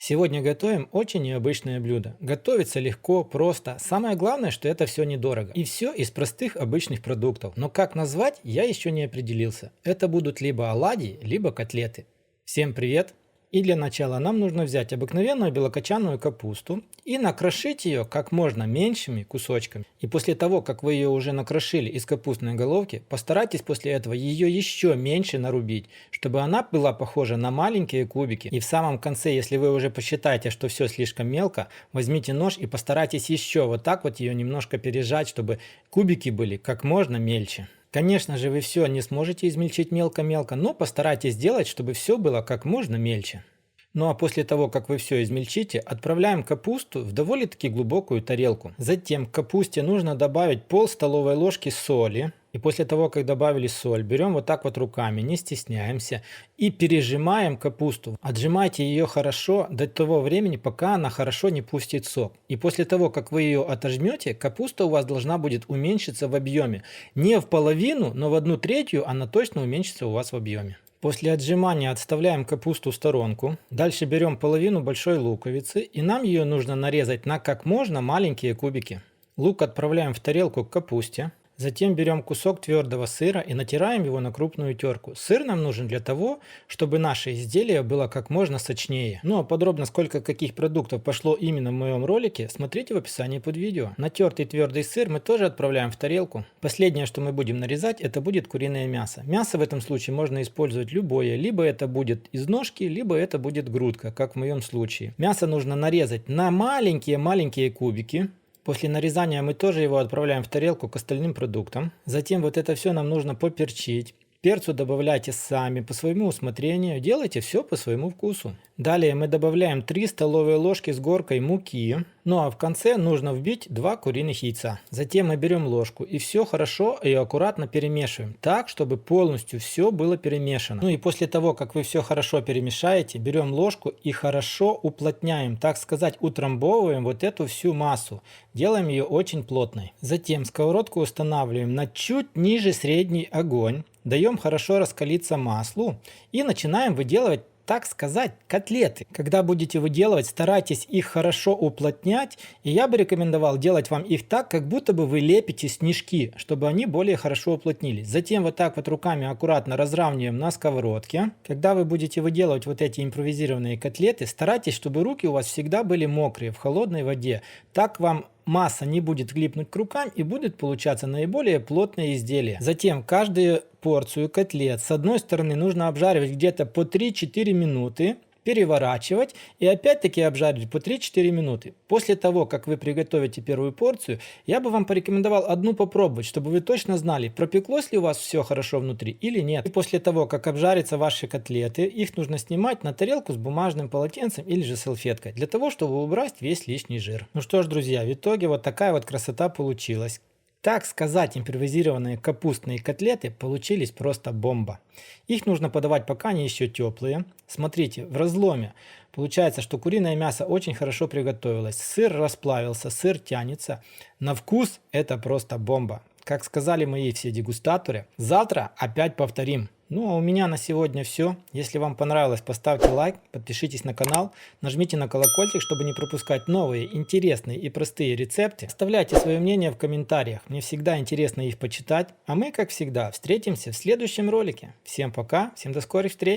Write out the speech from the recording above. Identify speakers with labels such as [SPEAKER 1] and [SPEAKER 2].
[SPEAKER 1] Сегодня готовим очень необычное блюдо. Готовится легко, просто. Самое главное, что это все недорого. И все из простых обычных продуктов. Но как назвать, я еще не определился. Это будут либо оладьи, либо котлеты. Всем привет! И для начала нам нужно взять обыкновенную белокочанную капусту и накрошить ее как можно меньшими кусочками. И после того, как вы ее уже накрошили из капустной головки, постарайтесь после этого ее еще меньше нарубить, чтобы она была похожа на маленькие кубики. И в самом конце, если вы уже посчитаете, что все слишком мелко, возьмите нож и постарайтесь еще вот так вот ее немножко пережать, чтобы кубики были как можно мельче. Конечно же, вы все не сможете измельчить мелко-мелко, но постарайтесь сделать, чтобы все было как можно мельче. Ну а после того, как вы все измельчите, отправляем капусту в довольно-таки глубокую тарелку. Затем к капусте нужно добавить пол столовой ложки соли. И после того, как добавили соль, берем вот так вот руками, не стесняемся, и пережимаем капусту. Отжимайте ее хорошо до того времени, пока она хорошо не пустит сок. И после того, как вы ее отожмете, капуста у вас должна будет уменьшиться в объеме. Не в половину, но в 1/3 она точно уменьшится у вас в объеме. После отжимания отставляем капусту в сторонку. Дальше берем половину большой луковицы, и нам ее нужно нарезать на как можно маленькие кубики. Лук отправляем в тарелку к капусте. Затем берем кусок твердого сыра и натираем его на крупную терку. Сыр нам нужен для того, чтобы наше изделие было как можно сочнее. Ну а подробно сколько каких продуктов пошло именно в моем ролике, смотрите в описании под видео. Натертый твердый сыр мы тоже отправляем в тарелку. Последнее, что мы будем нарезать, это будет куриное мясо. Мясо в этом случае можно использовать любое, либо это будет из ножки, либо это будет грудка, как в моем случае. Мясо нужно нарезать на маленькие-маленькие кубики. После нарезания мы тоже его отправляем в тарелку к остальным продуктам. Затем вот это все нам нужно поперчить. Перцу добавляйте сами по своему усмотрению, делайте все по своему вкусу. Далее мы добавляем 3 столовые ложки с горкой муки. Ну а в конце нужно вбить 2 куриных яйца. Затем мы берем ложку и все хорошо и аккуратно перемешиваем, так, чтобы полностью все было перемешано. Ну и после того, как вы все хорошо перемешаете, берем ложку и хорошо уплотняем, так сказать, утрамбовываем вот эту всю массу. Делаем ее очень плотной. Затем сковородку устанавливаем на чуть ниже средний огонь. Даем хорошо раскалиться маслу и начинаем выделывать, так сказать, котлеты. Когда будете выделывать, старайтесь их хорошо уплотнять, и я бы рекомендовал делать вам их так, как будто бы вы лепите снежки, чтобы они более хорошо уплотнились. Затем вот так вот руками аккуратно разравниваем на сковородке. Когда вы будете выделывать вот эти импровизированные котлеты, старайтесь, чтобы руки у вас всегда были мокрые в холодной воде. Так вам масса не будет липнуть к рукам и будет получаться наиболее плотное изделие. Затем каждую порцию котлет с одной стороны нужно обжаривать где-то по 3-4 минуты, переворачивать и опять-таки обжаривать по 3-4 минуты. После того, как вы приготовите первую порцию, я бы вам порекомендовал одну попробовать, чтобы вы точно знали, пропеклось ли у вас все хорошо внутри или нет. И после того, как обжарятся ваши котлеты, их нужно снимать на тарелку с бумажным полотенцем или же салфеткой, для того, чтобы убрать весь лишний жир. Ну что ж, друзья, в итоге вот такая вот красота получилась. Так сказать, импровизированные капустные котлеты получились просто бомба. Их нужно подавать, пока они еще теплые. Смотрите, в разломе получается, что куриное мясо очень хорошо приготовилось. Сыр расплавился, сыр тянется. На вкус это просто бомба. Как сказали мои все дегустаторы, завтра опять повторим. Ну а у меня на сегодня все. Если вам понравилось, поставьте лайк, подпишитесь на канал, нажмите на колокольчик, чтобы не пропускать новые, интересные и простые рецепты. Оставляйте свое мнение в комментариях, мне всегда интересно их почитать. А мы, как всегда, встретимся в следующем ролике. Всем пока, всем до скорых встреч!